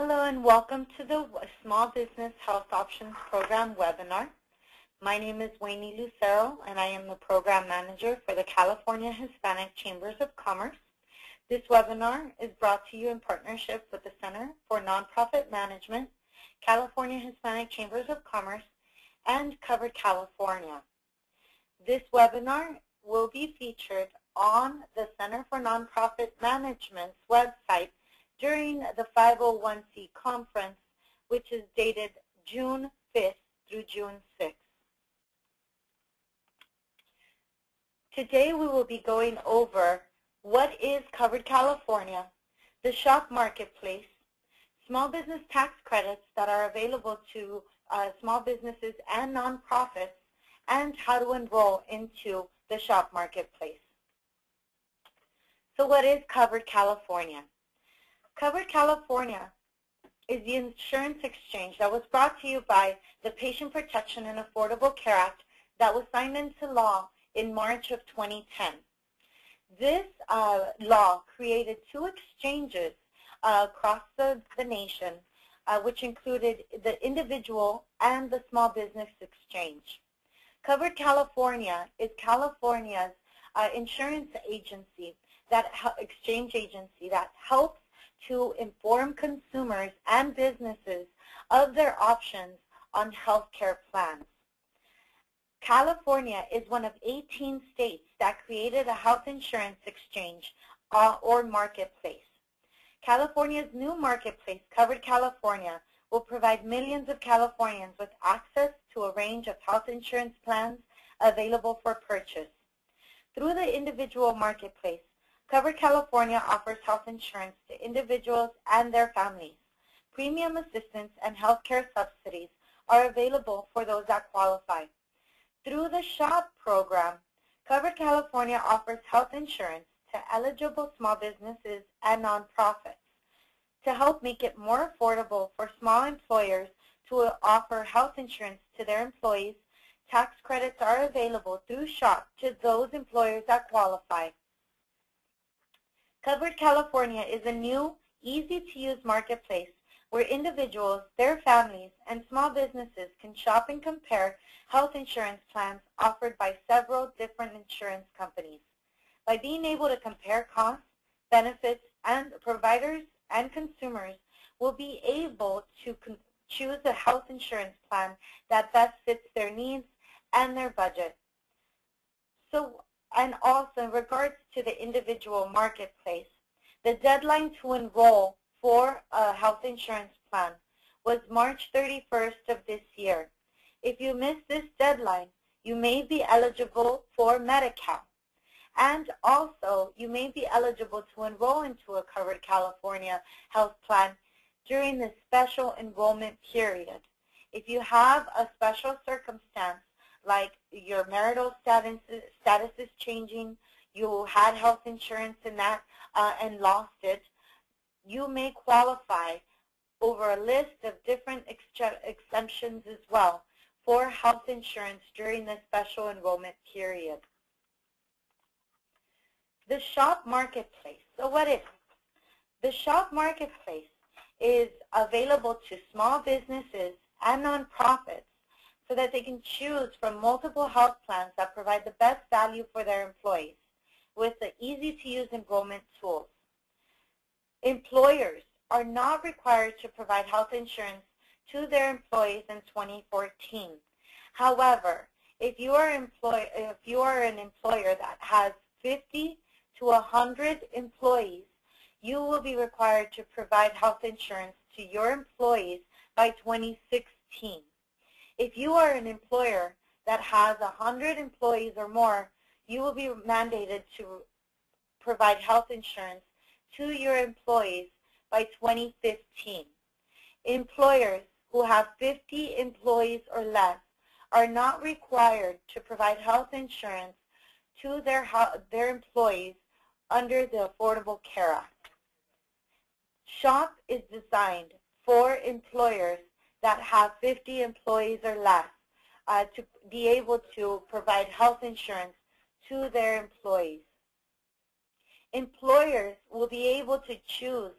Hello and welcome to the Small Business Health Options Program webinar. My name is Wayne Lucero and I am the Program Manager for the California Hispanic Chambers of Commerce. This webinar is brought to you in partnership with the Center for Nonprofit Management, California Hispanic Chambers of Commerce, and Covered California. This webinar will be featured on the Center for Nonprofit Management's website during the 501c conference, which is dated June 5th through June 6th. Today we will be going over what is Covered California, the SHOP marketplace, small business tax credits that are available to small businesses and nonprofits, and how to enroll into the SHOP marketplace. So what is Covered California? Covered California is the insurance exchange that was brought to you by the Patient Protection and Affordable Care Act that was signed into law in March of 2010. This law created two exchanges across the nation, which included the individual and the small business exchange. Covered California is California's insurance agency, exchange agency that helps to inform consumers and businesses of their options on health care plans. California is one of 18 states that created a health insurance exchange or marketplace. California's new marketplace, Covered California, will provide millions of Californians with access to a range of health insurance plans available for purchase. Through the individual marketplace, Covered California offers health insurance to individuals and their families. Premium assistance and health care subsidies are available for those that qualify. Through the SHOP program, Covered California offers health insurance to eligible small businesses and nonprofits. To help make it more affordable for small employers to offer health insurance to their employees, tax credits are available through SHOP to those employers that qualify. Covered California is a new, easy-to-use marketplace where individuals, their families, and small businesses can shop and compare health insurance plans offered by several different insurance companies. By being able to compare costs, benefits, and providers and consumers will be able to choose a health insurance plan that best fits their needs and their budget. And also in regards to the individual marketplace, the deadline to enroll for a health insurance plan was March 31st of this year. If you miss this deadline, you may be eligible for Medi-Cal. And also, you may be eligible to enroll into a Covered California health plan during the special enrollment period. If you have a special circumstance, like your marital status is changing, you had health insurance in that and lost it, you may qualify over a list of different exemptions as well for health insurance during the special enrollment period. The SHOP marketplace. So what is it? The SHOP marketplace is available to small businesses and nonprofits so that they can choose from multiple health plans that provide the best value for their employees with the easy-to-use enrollment tools. Employers are not required to provide health insurance to their employees in 2014. However, if you are an employer that has 50 to 100 employees, you will be required to provide health insurance to your employees by 2016. If you are an employer that has 100 employees or more, you will be mandated to provide health insurance to your employees by 2015. Employers who have 50 employees or less are not required to provide health insurance to their employees under the Affordable Care Act. SHOP is designed for employers that have 50 employees or less to be able to provide health insurance to their employees. Employers will be able to choose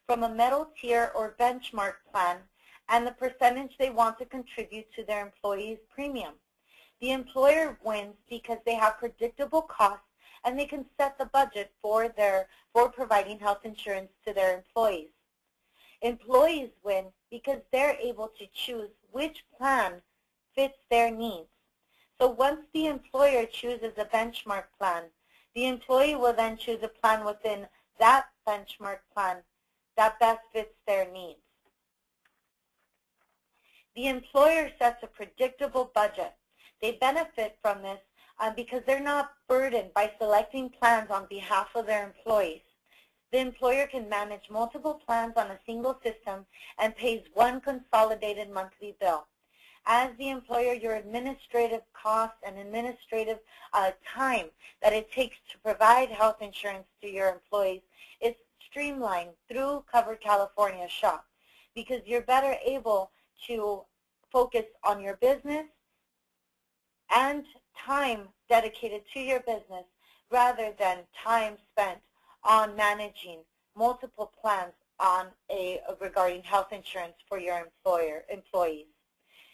from a metal tier or benchmark plan and the percentage they want to contribute to their employees' premium. The employer wins because they have predictable costs and they can set the budget for providing health insurance to their employees. Employees win because they're able to choose which plan fits their needs. So once the employer chooses a benchmark plan, the employee will then choose a plan within that benchmark plan that best fits their needs. The employer sets a predictable budget. They benefit from this because they're not burdened by selecting plans on behalf of their employees. The employer can manage multiple plans on a single system and pays one consolidated monthly bill. As the employer, your administrative costs and administrative time that it takes to provide health insurance to your employees is streamlined through Covered California Shop because you're better able to focus on your business and time dedicated to your business rather than time spent on managing multiple plans regarding health insurance for your employees.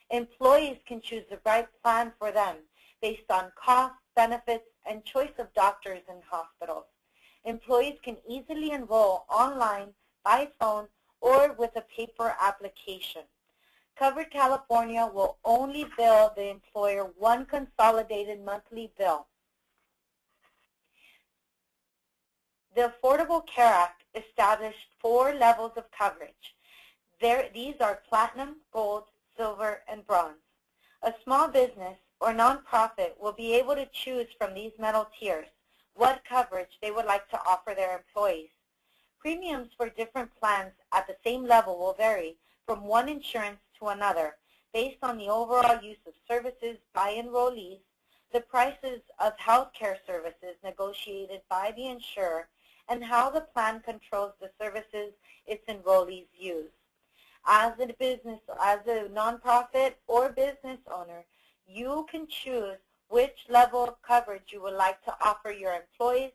Employees can choose the right plan for them based on cost, benefits, and choice of doctors and hospitals. Employees can easily enroll online, by phone, or with a paper application. Covered California will only bill the employer one consolidated monthly bill. The Affordable Care Act established 4 levels of coverage. These are platinum, gold, silver, and bronze. A small business or nonprofit will be able to choose from these metal tiers what coverage they would like to offer their employees. Premiums for different plans at the same level will vary from one insurance to another based on the overall use of services by enrollees, the prices of health care services negotiated by the insurer, and how the plan controls the services its enrollees use. As a business, as a nonprofit or business owner, you can choose which level of coverage you would like to offer your employees.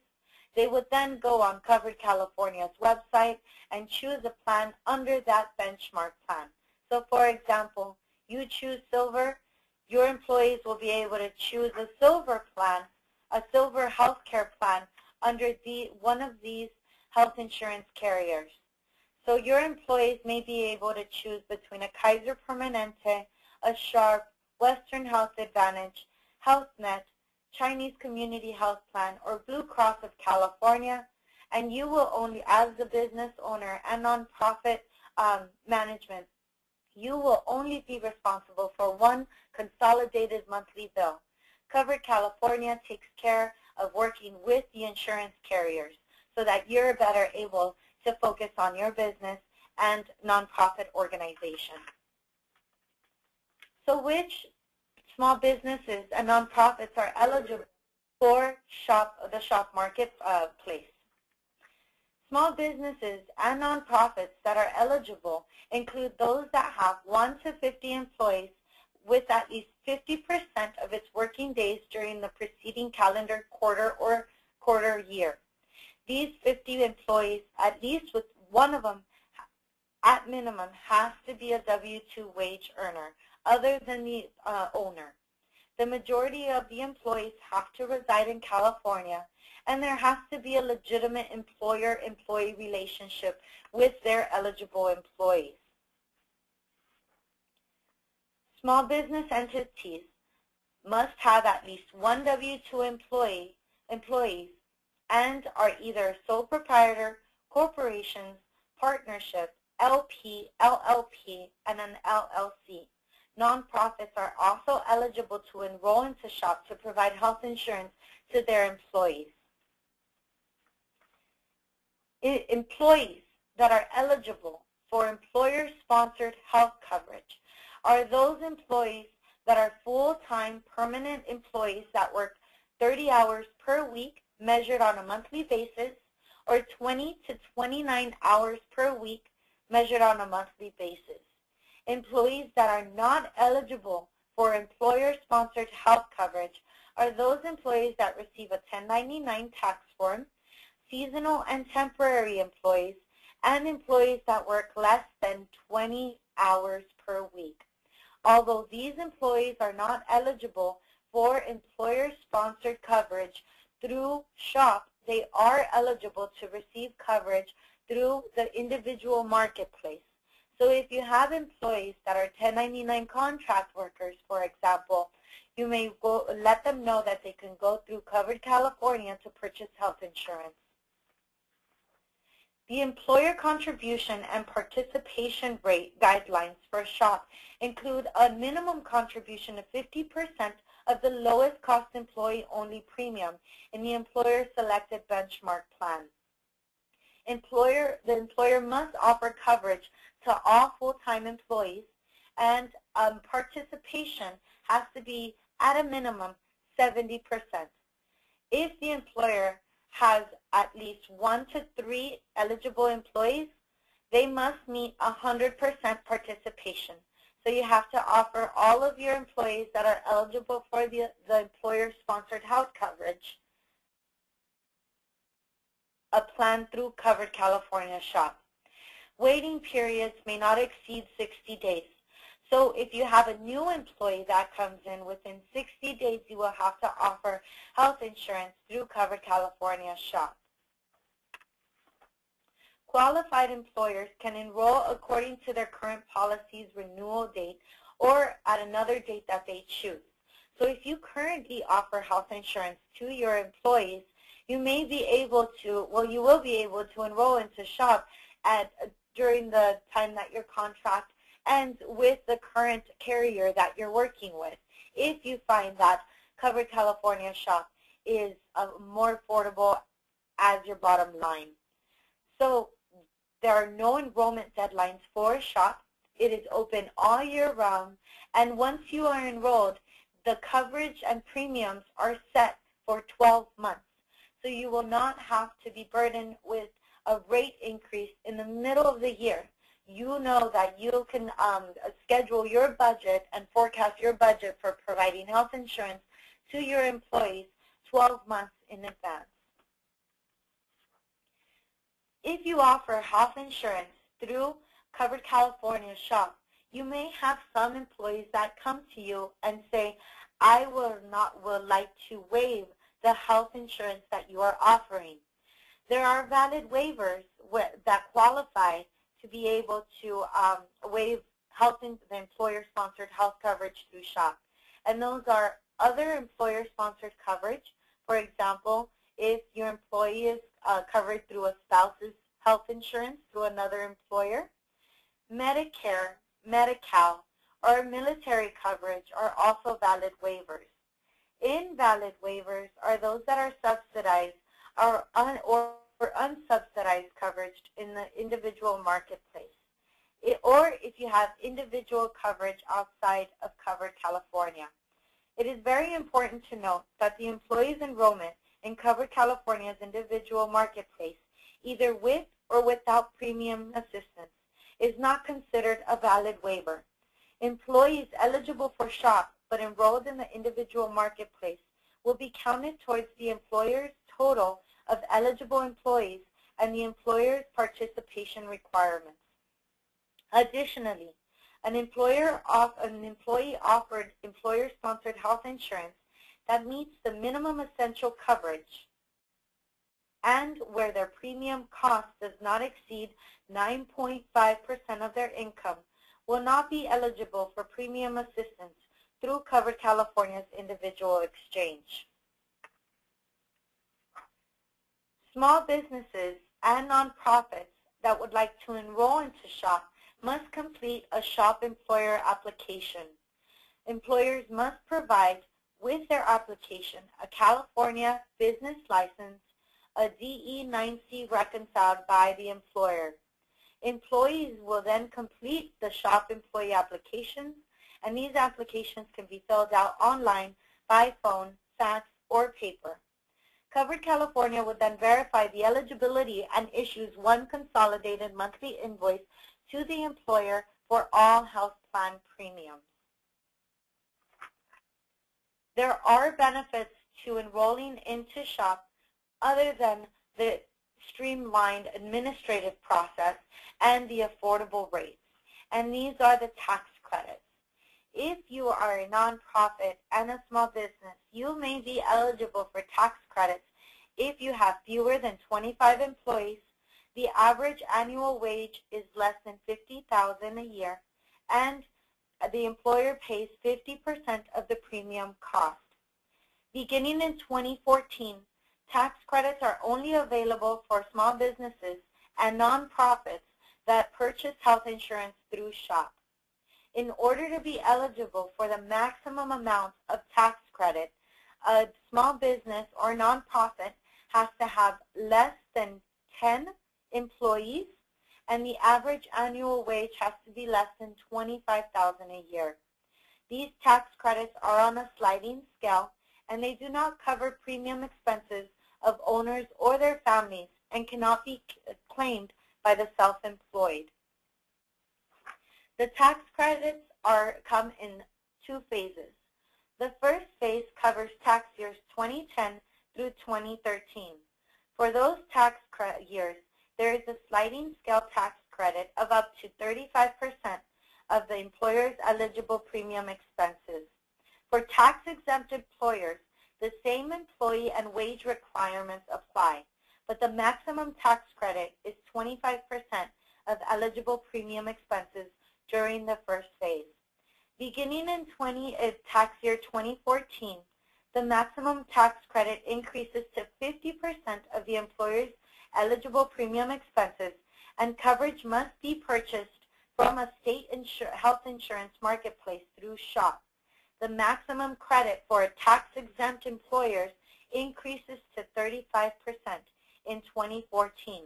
They would then go on Covered California's website and choose a plan under that benchmark plan. So for example, you choose silver, your employees will be able to choose a silver plan, a silver health care plan under one of these health insurance carriers. So your employees may be able to choose between a Kaiser Permanente, a Sharp, Western Health Advantage, HealthNet, Chinese Community Health Plan, or Blue Cross of California, and you will only, as the business owner and nonprofit management, you will only be responsible for one consolidated monthly bill. Covered California takes care of working with the insurance carriers so that you're better able to focus on your business and nonprofit organization. So which small businesses and nonprofits are eligible for the shop marketplace? Small businesses and nonprofits that are eligible include those that have 1 to 50 employees with at least 50% of its working days during the preceding calendar quarter or quarter year. These 50 employees, at least with one of them, at minimum, has to be a W-2 wage earner, other than the owner. The majority of the employees have to reside in California, and there has to be a legitimate employer-employee relationship with their eligible employees. Small business entities must have at least one W-2 employees and are either sole proprietor, corporations, partnership, LP, LLP, and an LLC. Nonprofits are also eligible to enroll into SHOP to provide health insurance to their employees. Employees that are eligible for employer-sponsored health coverage are those employees that are full-time permanent employees that work 30 hours per week measured on a monthly basis, or 20 to 29 hours per week measured on a monthly basis. Employees that are not eligible for employer-sponsored health coverage are those employees that receive a 1099 tax form, seasonal and temporary employees, and employees that work less than 20 hours per week. Although these employees are not eligible for employer-sponsored coverage through SHOP, they are eligible to receive coverage through the individual marketplace. So if you have employees that are 1099 contract workers, for example, you may let them know that they can go through Covered California to purchase health insurance. The employer contribution and participation rate guidelines for SHOP include a minimum contribution of 50% of the lowest cost employee-only premium in the employer-selected benchmark plan. The employer must offer coverage to all full-time employees, and participation has to be at a minimum 70%. If the employer has at least 1 to 3 eligible employees, they must meet 100% participation. So you have to offer all of your employees that are eligible for the employer-sponsored health coverage a plan through Covered California SHOP. Waiting periods may not exceed 60 days. So if you have a new employee that comes in within 60 days, you will have to offer health insurance through Covered California SHOP. Qualified employers can enroll according to their current policy's renewal date or at another date that they choose. So if you currently offer health insurance to your employees, you may be able to, you will be able to enroll into SHOP during the time that your contract ends with the current carrier that you're working with, if you find that Covered California SHOP is more affordable as your bottom line. So there are no enrollment deadlines for SHOP. It is open all year round, and once you are enrolled, the coverage and premiums are set for 12 months. So you will not have to be burdened with a rate increase in the middle of the year. You know that you can schedule your budget and forecast your budget for providing health insurance to your employees 12 months in advance. If you offer health insurance through Covered California SHOP, you may have some employees that come to you and say, I would like to waive the health insurance that you are offering. There are valid waivers that qualify to be able to waive the employer-sponsored health coverage through SHOP. And those are other employer-sponsored coverage. For example, if your employee is covered through a spouse's health insurance through another employer, Medicare, Medi-Cal, or military coverage are also valid waivers. Invalid waivers are those that are subsidized or unsubsidized coverage in the individual marketplace, or if you have individual coverage outside of Covered California. It is very important to note that the employee's enrollment in Covered California's individual marketplace, either with or without premium assistance, is not considered a valid waiver. Employees eligible for SHOP but enrolled in the individual marketplace will be counted towards the employer's total of eligible employees and the employer's participation requirements. Additionally, an employee offered employer-sponsored health insurance that meets the minimum essential coverage and where their premium cost does not exceed 9.5% of their income will not be eligible for premium assistance through Covered California's individual exchange. Small businesses and nonprofits that would like to enroll into SHOP must complete a SHOP employer application. Employers must provide with their application a California business license, a DE-9C reconciled by the employer. Employees will then complete the SHOP employee applications, and these applications can be filled out online, by phone, fax, or paper. Covered California would then verify the eligibility and issues one consolidated monthly invoice to the employer for all health plan premiums. There are benefits to enrolling into SHOP other than the streamlined administrative process and the affordable rates. And these are the tax credits. If you are a nonprofit and a small business, you may be eligible for tax credits if you have fewer than 25 employees, the average annual wage is less than $50,000 a year, and the employer pays 50% of the premium cost. Beginning in 2014, tax credits are only available for small businesses and nonprofits that purchase health insurance through SHOP. In order to be eligible for the maximum amount of tax credit, a small business or nonprofit has to have less than 10 employees, and the average annual wage has to be less than $25,000 a year. These tax credits are on a sliding scale, and they do not cover premium expenses of owners or their families and cannot be claimed by the self-employed. The tax credits come in two phases. The first phase covers tax years 2010 through 2013. For those tax years, there is a sliding scale tax credit of up to 35% of the employer's eligible premium expenses. For tax-exempt employers, the same employee and wage requirements apply, but the maximum tax credit is 25% of eligible premium expenses during the first phase. Beginning in tax year 2014, the maximum tax credit increases to 50% of the employer's eligible premium expenses, and coverage must be purchased from a state health insurance marketplace through SHOP. The maximum credit for tax-exempt employers increases to 35% in 2014.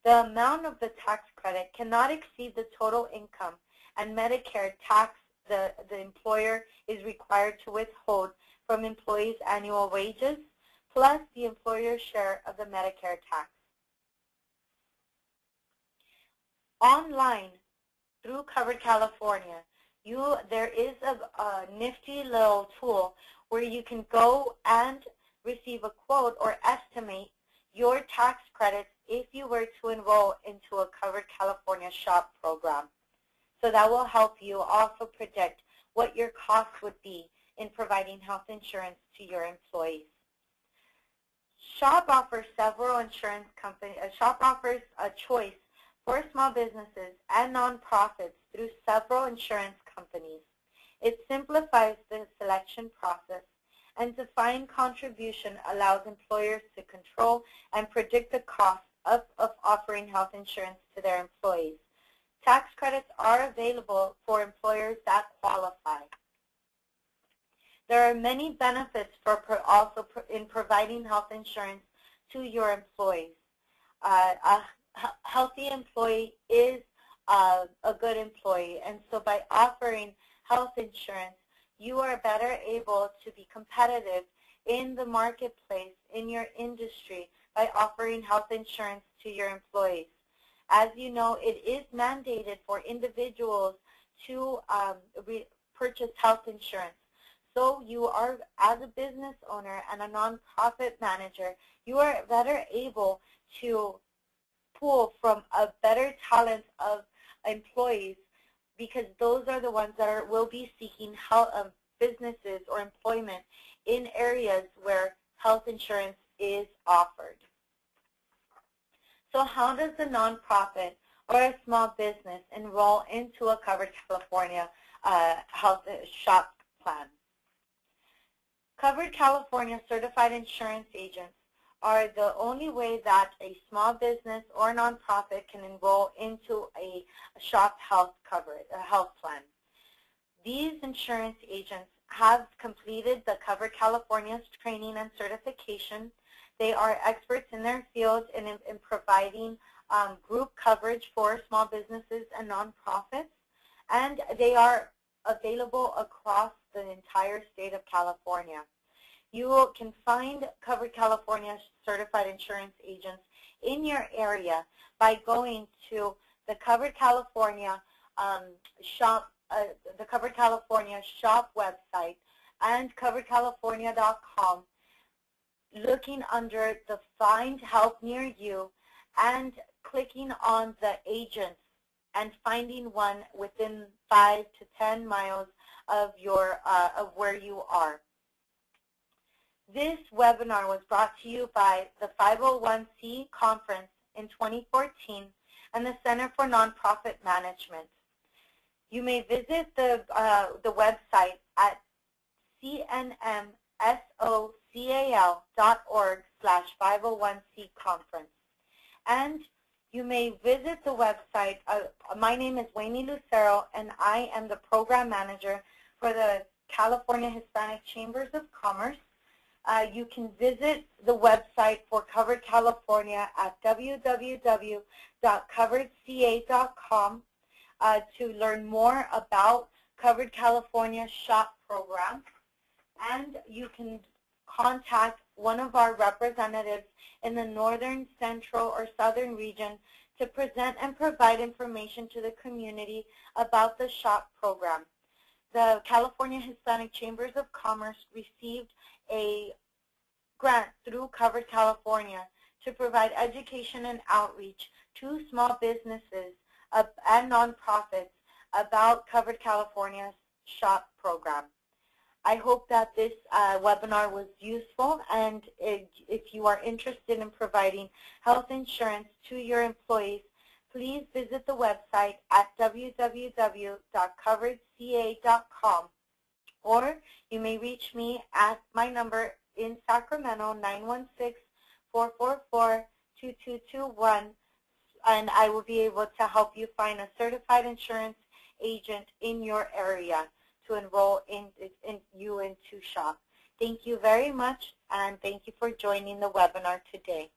The amount of the tax credit cannot exceed the total income and Medicare tax the employer is required to withhold from employees' annual wages, plus the employer's share of the Medicare tax. Online, through Covered California, there is a nifty little tool where you can go and receive a quote or estimate your tax credits if you were to enroll into a Covered California SHOP program. So that will help you also predict what your costs would be in providing health insurance to your employees. SHOP offers several insurance companies. SHOP offers a choice for small businesses and nonprofits through several insurance companies. It simplifies the selection process, and defined contribution allows employers to control and predict the cost of offering health insurance to their employees. Tax credits are available for employers that qualify. There are many benefits in providing health insurance to your employees. A healthy employee is a good employee, and so by offering health insurance, you are better able to be competitive in the marketplace, in your industry, by offering health insurance to your employees. As you know, it is mandated for individuals to purchase health insurance. So you are, as a business owner and a nonprofit manager, you are better able to pull from a better talent of employees, because those are the ones that will be seeking businesses or employment in areas where health insurance is offered. So how does a nonprofit or a small business enroll into a Covered California health SHOP plan? Covered California certified insurance agents are the only way that a small business or nonprofit can enroll into a SHOP health plan. These insurance agents have completed the Covered California's training and certification. They are experts in their field in providing group coverage for small businesses and nonprofits, and they are available across the entire state of California. You can find Covered California certified insurance agents in your area by going to the Covered California SHOP website and coveredcalifornia.com. looking under the Find Help Near You and clicking on the agents and finding one within 5 to 10 miles of where you are. This webinar was brought to you by the 501c Conference in 2014 and the Center for Nonprofit Management. You may visit the website at cnmsocal.org/501c conference. And you may visit the website. My name is Wayne Lucero, and I am the program manager for the California Hispanic Chambers of Commerce. You can visit the website for Covered California at www.coveredca.com to learn more about Covered California SHOP program. And you can contact one of our representatives in the northern, central, or southern region to present and provide information to the community about the SHOP program. The California Hispanic Chambers of Commerce received a grant through Covered California to provide education and outreach to small businesses and nonprofits about Covered California's SHOP program. I hope that this webinar was useful, and if you are interested in providing health insurance to your employees, please visit the website at www.coveredca.com, or you may reach me at my number in Sacramento, 916-444-2221, and I will be able to help you find a certified insurance agent in your area to enroll you into SHOP. Thank you very much, and thank you for joining the webinar today.